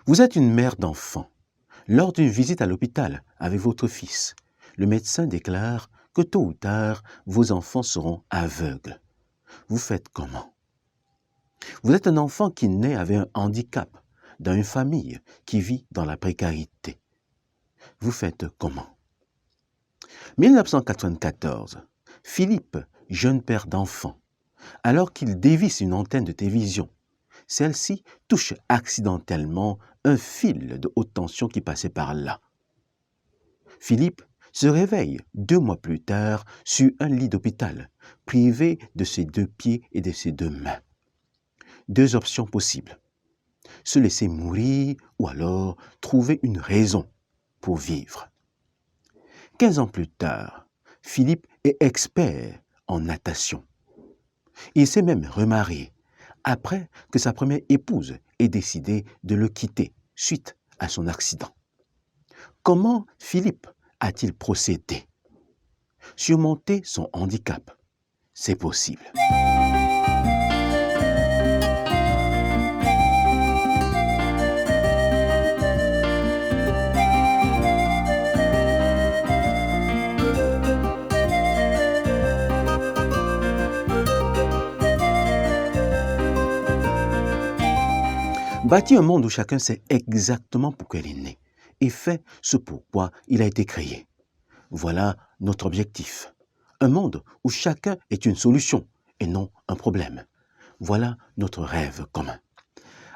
Vous êtes une mère d'enfant. Lors d'une visite à l'hôpital avec votre fils, le médecin déclare que tôt ou tard, vos enfants seront aveugles. Vous faites comment? Vous êtes un enfant qui naît avec un handicap, dans une famille qui vit dans la précarité. Vous faites comment? 1994, Philippe, jeune père d'enfant, alors qu'il dévisse une antenne de télévision, celle-ci touche accidentellement un fil de haute tension qui passait par là. Philippe se réveille 2 mois plus tard sur un lit d'hôpital, privé de ses 2 pieds et de ses 2 mains. 2 options possibles: se laisser mourir ou alors trouver une raison pour vivre. 15 ans plus tard, Philippe est expert en natation. Il s'est même remarié après que sa première épouse ait décidé de le quitter suite à son accident. Comment Philippe a-t-il procédé? Surmonter son handicap, c'est possible. Bâtir un monde où chacun sait exactement pourquoi il est né et fait ce pourquoi il a été créé. Voilà notre objectif. Un monde où chacun est une solution et non un problème. Voilà notre rêve commun.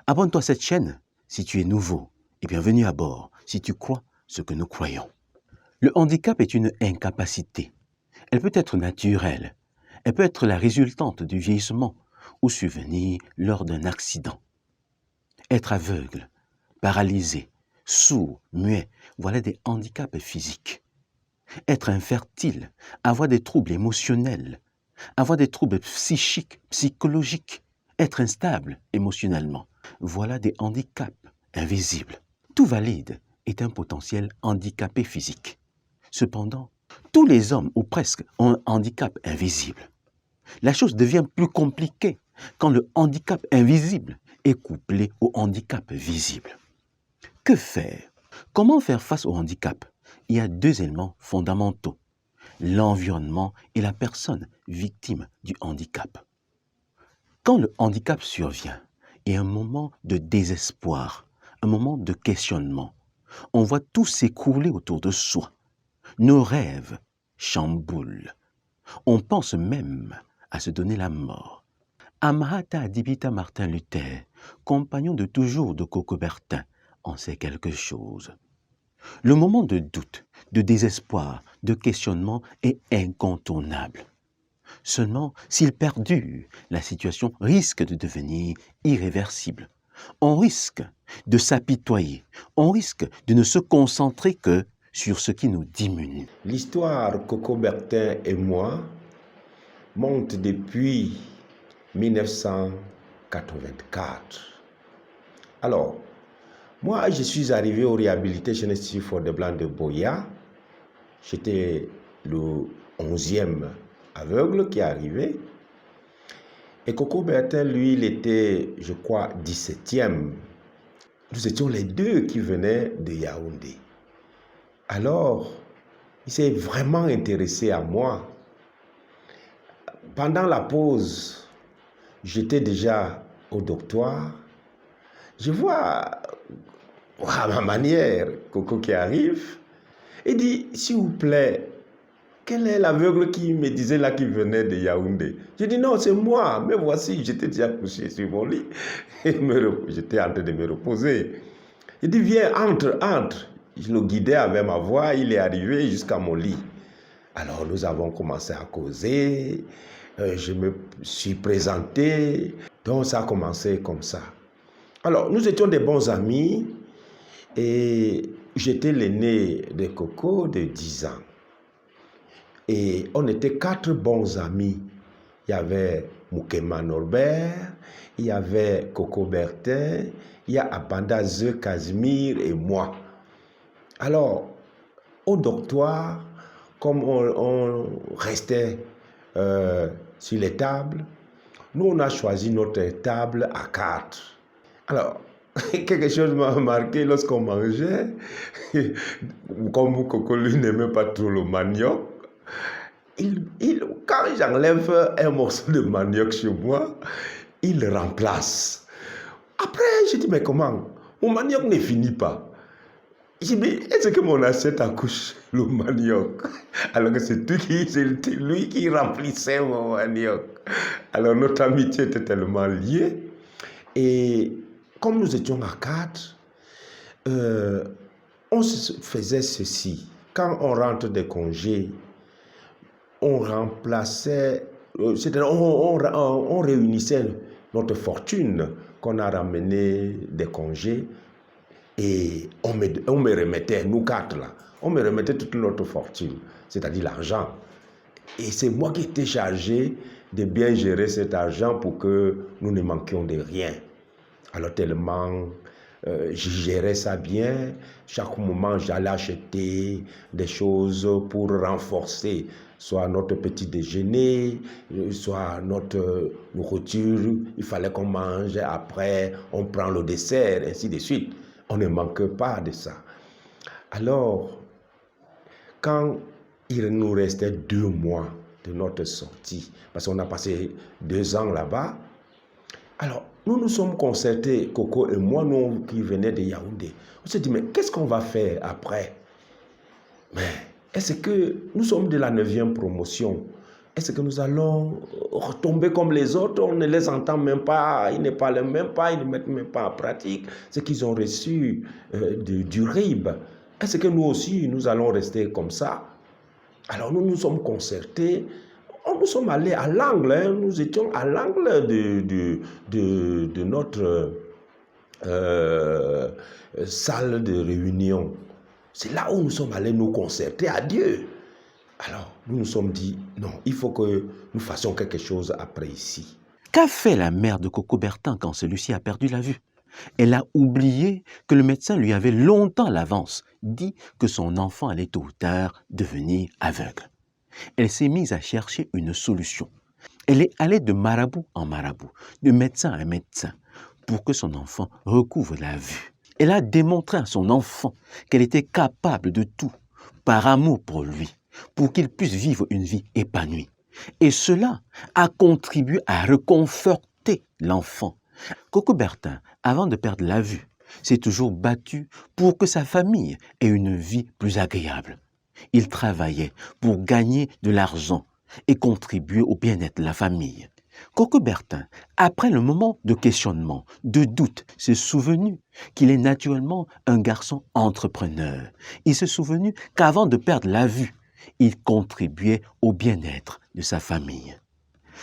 Abonne-toi à cette chaîne si tu es nouveau et bienvenue à bord si tu crois ce que nous croyons. Le handicap est une incapacité. Elle peut être naturelle. Elle peut être la résultante du vieillissement ou survenir lors d'un accident. Être aveugle, paralysé, sourd, muet, voilà des handicaps physiques. Être infertile, avoir des troubles émotionnels, avoir des troubles psychiques, psychologiques, être instable émotionnellement, voilà des handicaps invisibles. Tout valide est un potentiel handicapé physique. Cependant, tous les hommes, ou presque, ont un handicap invisible. La chose devient plus compliquée quand le handicap invisible est couplé au handicap visible. Que faire? Comment faire face au handicap? Il y a 2 éléments fondamentaux: l'environnement et la personne victime du handicap. Quand le handicap survient, il y a un moment de désespoir, un moment de questionnement. On voit tout s'écrouler autour de soi. Nos rêves chamboulent. On pense même à se donner la mort. Amrata Adibita Martin Luther, compagnon de toujours de Coco Bertin, en sait quelque chose. Le moment de doute, de désespoir, de questionnement est incontournable. Seulement, s'il perdure, la situation risque de devenir irréversible. On risque de s'apitoyer, on risque de ne se concentrer que sur ce qui nous diminue. L'histoire Coco Bertin et moi monte depuis 1984. Alors, moi, je suis arrivé au Rehabilitation Institute for the Blind de Boya. J'étais le 11e aveugle qui est arrivé. Et Coco Bertin, lui, il était, je crois, 17e. Nous étions les 2 qui venaient de Yaoundé. Alors, il s'est vraiment intéressé à moi. Pendant la pause, j'étais déjà au doctorat. Je vois à ma manière Coco qui arrive et dit: s'il vous plaît, quel est l'aveugle qui me disait là qui venait de Yaoundé? Je dis: non, c'est moi, mais voici, j'étais déjà couché sur mon lit et j'étais en train de me reposer. Il dit: viens, entre. Je le guidais avec ma voix, il est arrivé jusqu'à mon lit. Alors nous avons commencé à causer, je me suis présenté, donc ça a commencé comme ça. Alors nous étions des bons amis et j'étais l'aîné de Coco de 10 ans. Et on était 4 bons amis. Il y avait Moukema Norbert, il y avait Coco Bertin, il y a Abanda Ze Casimir et moi. Alors, au doctorat, comme on restait sur les tables, nous on a choisi notre table à 4. Alors, quelque chose m'a marqué lorsqu'on mangeait. Comme Coco, lui, n'aimait pas trop le manioc. Quand j'enlève un morceau de manioc chez moi, il le remplace. Après, je dis, mais comment? Mon manioc ne finit pas. J'ai dit, est-ce que mon assiette accouche le manioc? Alors que c'est lui qui remplissait mon manioc. Alors notre amitié était tellement liée. Et comme nous étions à quatre, on faisait ceci. Quand on rentre des congés, on remplaçait, c'est-à-dire on réunissait notre fortune qu'on a ramenée des congés et on me remettait, nous quatre là, on me remettait toute notre fortune, c'est-à-dire l'argent. Et c'est moi qui étais chargé de bien gérer cet argent pour que nous ne manquions de rien. Alors tellement je gérais ça bien, chaque moment j'allais acheter des choses pour renforcer soit notre petit déjeuner, soit notre nourriture, il fallait qu'on mange, après on prend le dessert, ainsi de suite. On ne manque pas de ça. Alors, quand il nous restait 2 mois de notre sortie, parce qu'on a passé 2 ans là-bas, alors nous nous sommes concertés, Coco et moi, nous qui venaient de Yaoundé. On s'est dit, mais qu'est-ce qu'on va faire après? Mais est-ce que nous sommes de la 9e promotion? Est-ce que nous allons retomber comme les autres? On ne les entend même pas, ils ne parlent même pas, ils ne mettent même pas en pratique ce qu'ils ont reçu du RIB. Est-ce que nous aussi, nous allons rester comme ça? Alors nous nous sommes concertés, nous sommes allés à l'angle, hein, nous étions à l'angle de notre salle de réunion. C'est là où nous sommes allés nous concerter à Dieu. Alors, nous nous sommes dit, non, il faut que nous fassions quelque chose après ici. Qu'a fait la mère de Coco Bertin quand celui-ci a perdu la vue? Elle a oublié que le médecin lui avait longtemps à l'avance dit que son enfant allait tôt ou tard devenir aveugle. Elle s'est mise à chercher une solution. Elle est allée de marabout en marabout, de médecin en médecin, pour que son enfant recouvre la vue. Elle a démontré à son enfant qu'elle était capable de tout, par amour pour lui, pour qu'il puisse vivre une vie épanouie. Et cela a contribué à réconforter l'enfant. Coco Bertin, avant de perdre la vue, s'est toujours battu pour que sa famille ait une vie plus agréable. Il travaillait pour gagner de l'argent et contribuer au bien-être de la famille. Coco Bertin, après le moment de questionnement, de doute, s'est souvenu qu'il est naturellement un garçon entrepreneur. Il s'est souvenu qu'avant de perdre la vue, il contribuait au bien-être de sa famille.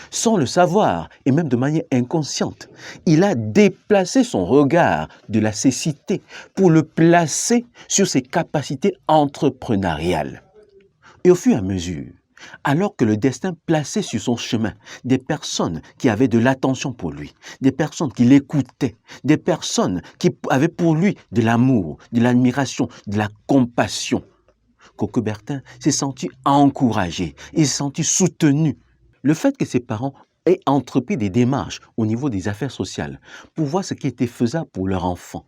Sans le savoir, et même de manière inconsciente, il a déplacé son regard de la cécité pour le placer sur ses capacités entrepreneuriales. Et au fur et à mesure, alors que le destin plaçait sur son chemin des personnes qui avaient de l'attention pour lui, des personnes qui l'écoutaient, des personnes qui avaient pour lui de l'amour, de l'admiration, de la compassion, Coco Bertin s'est senti encouragé, il s'est senti soutenu. Le fait que ses parents aient entrepris des démarches au niveau des affaires sociales pour voir ce qui était faisable pour leur enfant,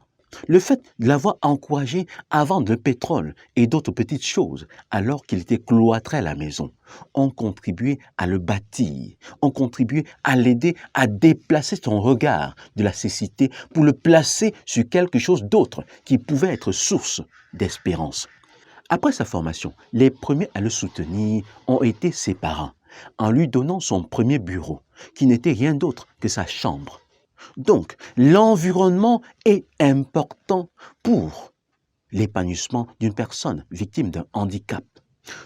le fait de l'avoir encouragé à vendre le pétrole et d'autres petites choses alors qu'il était cloîtré à la maison, ont contribué à le bâtir, ont contribué à l'aider à déplacer son regard de la cécité pour le placer sur quelque chose d'autre qui pouvait être source d'espérance. Après sa formation, les premiers à le soutenir ont été ses parents, en lui donnant son premier bureau, qui n'était rien d'autre que sa chambre. Donc, l'environnement est important pour l'épanouissement d'une personne victime d'un handicap.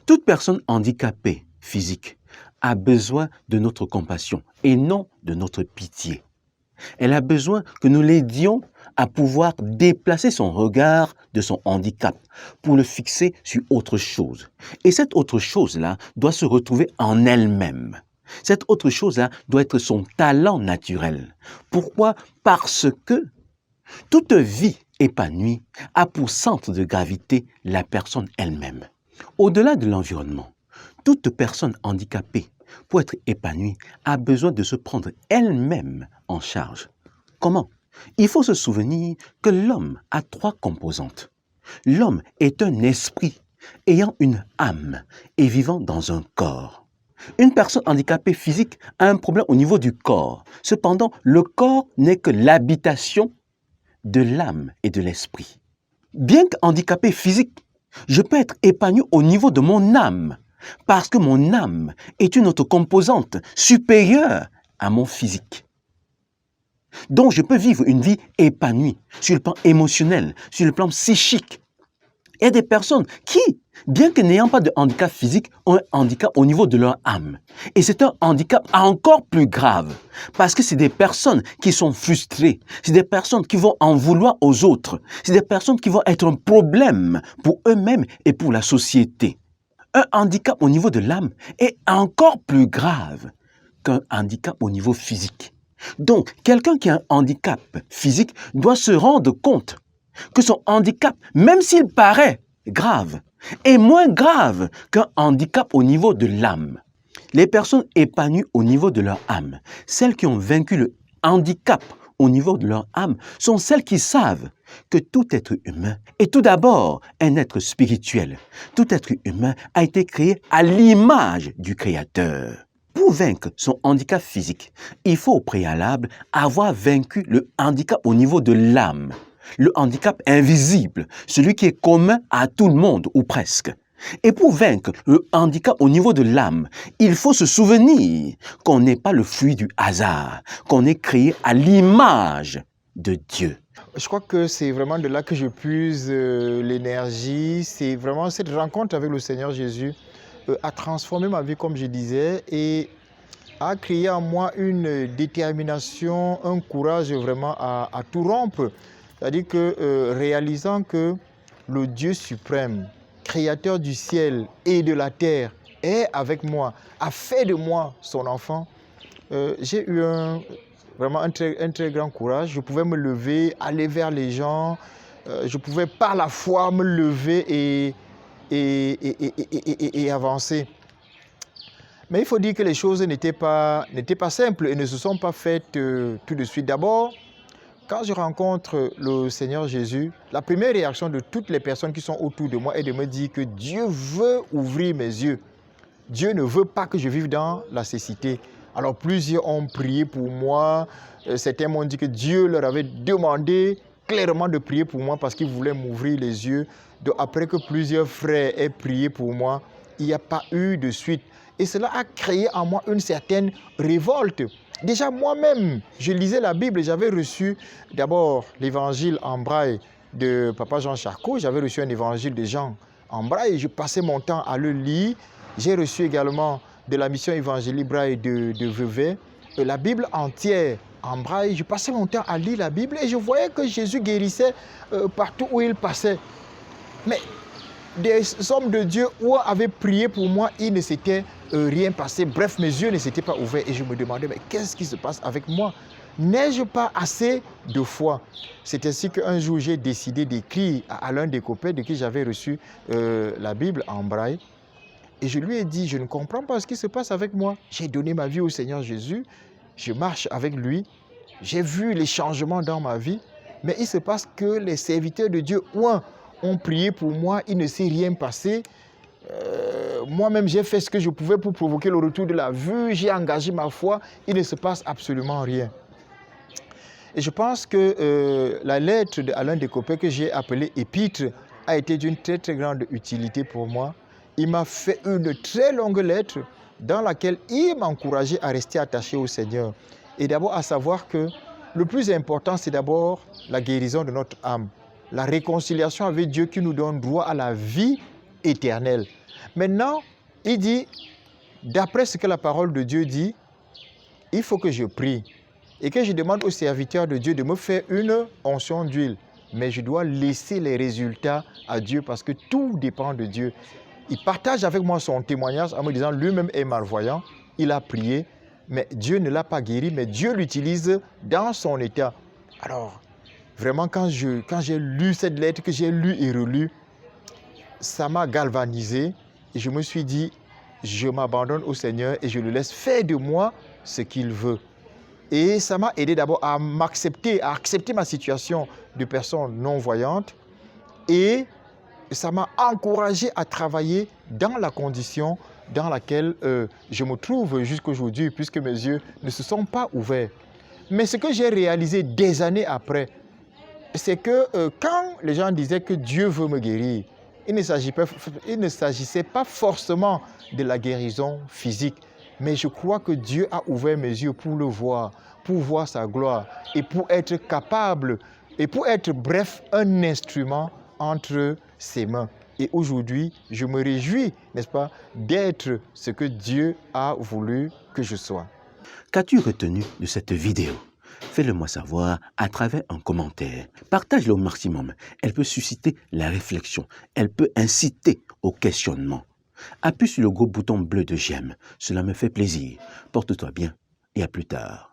Toute personne handicapée physique a besoin de notre compassion et non de notre pitié. Elle a besoin que nous l'aidions à pouvoir déplacer son regard de son handicap pour le fixer sur autre chose. Et cette autre chose-là doit se retrouver en elle-même. Cette autre chose-là doit être son talent naturel. Pourquoi? Parce que toute vie épanouie a pour centre de gravité la personne elle-même. Au-delà de l'environnement, toute personne handicapée, pour être épanouie, a besoin de se prendre elle-même en charge. Comment? Il faut se souvenir que l'homme a 3 composantes. L'homme est un esprit ayant une âme et vivant dans un corps. Une personne handicapée physique a un problème au niveau du corps. Cependant, le corps n'est que l'habitation de l'âme et de l'esprit. Bien qu'handicapé physique, je peux être épanoui au niveau de mon âme, parce que mon âme est une autre composante supérieure à mon physique. Donc je peux vivre une vie épanouie sur le plan émotionnel, sur le plan psychique. Il y a des personnes qui, bien que n'ayant pas de handicap physique, ont un handicap au niveau de leur âme. Et c'est un handicap encore plus grave, parce que c'est des personnes qui sont frustrées, c'est des personnes qui vont en vouloir aux autres, c'est des personnes qui vont être un problème pour eux-mêmes et pour la société. Un handicap au niveau de l'âme est encore plus grave qu'un handicap au niveau physique. Donc, quelqu'un qui a un handicap physique doit se rendre compte que son handicap, même s'il paraît grave, est moins grave qu'un handicap au niveau de l'âme. Les personnes épanouies au niveau de leur âme, celles qui ont vaincu le handicap au niveau de leur âme, sont celles qui savent que tout être humain est tout d'abord un être spirituel. Tout être humain a été créé à l'image du Créateur. Pour vaincre son handicap physique, il faut au préalable avoir vaincu le handicap au niveau de l'âme. Le handicap invisible, celui qui est commun à tout le monde ou presque. Et pour vaincre le handicap au niveau de l'âme, il faut se souvenir qu'on n'est pas le fruit du hasard, qu'on est créé à l'image de Dieu. Je crois que c'est vraiment de là que je puise l'énergie. C'est vraiment cette rencontre avec le Seigneur Jésus a transformé ma vie, comme je disais, et a créé en moi une détermination, un courage vraiment à tout rompre. C'est-à-dire que réalisant que le Dieu suprême, créateur du ciel et de la terre, est avec moi, a fait de moi son enfant, j'ai eu vraiment un très grand courage. Je pouvais me lever, aller vers les gens, je pouvais par la foi me lever et avancer. Mais il faut dire que les choses n'étaient pas simples et ne se sont pas faites tout de suite. D'abord, quand je rencontre le Seigneur Jésus, la première réaction de toutes les personnes qui sont autour de moi est de me dire que Dieu veut ouvrir mes yeux. Dieu ne veut pas que je vive dans la cécité. Alors plusieurs ont prié pour moi. Certains m'ont dit que Dieu leur avait demandé clairement de prier pour moi parce qu'il voulait m'ouvrir les yeux. Donc après que plusieurs frères aient prié pour moi, il n'y a pas eu de suite. Et cela a créé en moi une certaine révolte. Déjà moi-même, je lisais la Bible et j'avais reçu d'abord l'évangile en braille de Papa Jean Charcot. J'avais reçu un évangile de Jean en braille et je passais mon temps à le lire. J'ai reçu également de la mission évangélique braille de Vevey, la Bible entière en braille. Je passais mon temps à lire la Bible et je voyais que Jésus guérissait partout où il passait. Mais des hommes de Dieu où avaient prié pour moi, il ne s'était rien passé. Bref, mes yeux ne s'étaient pas ouverts et je me demandais, mais qu'est-ce qui se passe avec moi? N'ai-je pas assez de foi? C'est ainsi qu'un jour, j'ai décidé d'écrire à l'un des copains de qui j'avais reçu la Bible en braille. Et je lui ai dit, je ne comprends pas ce qui se passe avec moi. J'ai donné ma vie au Seigneur Jésus, je marche avec lui, j'ai vu les changements dans ma vie, mais il se passe que les serviteurs de Dieu, ont prié pour moi, il ne s'est rien passé. Moi-même, j'ai fait ce que je pouvais pour provoquer le retour de la vue, j'ai engagé ma foi, il ne se passe absolument rien. Et je pense que la lettre d'Alain Décopé que j'ai appelée Épître a été d'une très grande utilité pour moi. Il m'a fait une très longue lettre dans laquelle il m'encourageait à rester attaché au Seigneur. Et d'abord à savoir que le plus important, c'est d'abord la guérison de notre âme, la réconciliation avec Dieu qui nous donne droit à la vie éternelle. Maintenant, il dit, d'après ce que la parole de Dieu dit, il faut que je prie et que je demande aux serviteurs de Dieu de me faire une onction d'huile. Mais je dois laisser les résultats à Dieu parce que tout dépend de Dieu. Il partage avec moi son témoignage en me disant lui-même est malvoyant, il a prié, mais Dieu ne l'a pas guéri, mais Dieu l'utilise dans son état. Alors, vraiment, quand j'ai lu cette lettre, que j'ai lu et relu, ça m'a galvanisé et je me suis dit, je m'abandonne au Seigneur et je le laisse faire de moi ce qu'il veut. Et ça m'a aidé d'abord à m'accepter, à accepter ma situation de personne non-voyante. Et ça m'a encouragé à travailler dans la condition dans laquelle je me trouve jusqu'aujourd'hui, puisque mes yeux ne se sont pas ouverts. Mais ce que j'ai réalisé des années après, c'est que quand les gens disaient que Dieu veut me guérir, il ne s'agissait pas forcément de la guérison physique, mais je crois que Dieu a ouvert mes yeux pour le voir, pour voir sa gloire et pour être capable, et pour être, bref, un instrument entre ses mains. Et aujourd'hui, je me réjouis, n'est-ce pas, d'être ce que Dieu a voulu que je sois. Qu'as-tu retenu de cette vidéo? Fais-le-moi savoir à travers un commentaire. Partage-le au maximum. Elle peut susciter la réflexion. Elle peut inciter au questionnement. Appuie sur le gros bouton bleu de j'aime. Cela me fait plaisir. Porte-toi bien et à plus tard.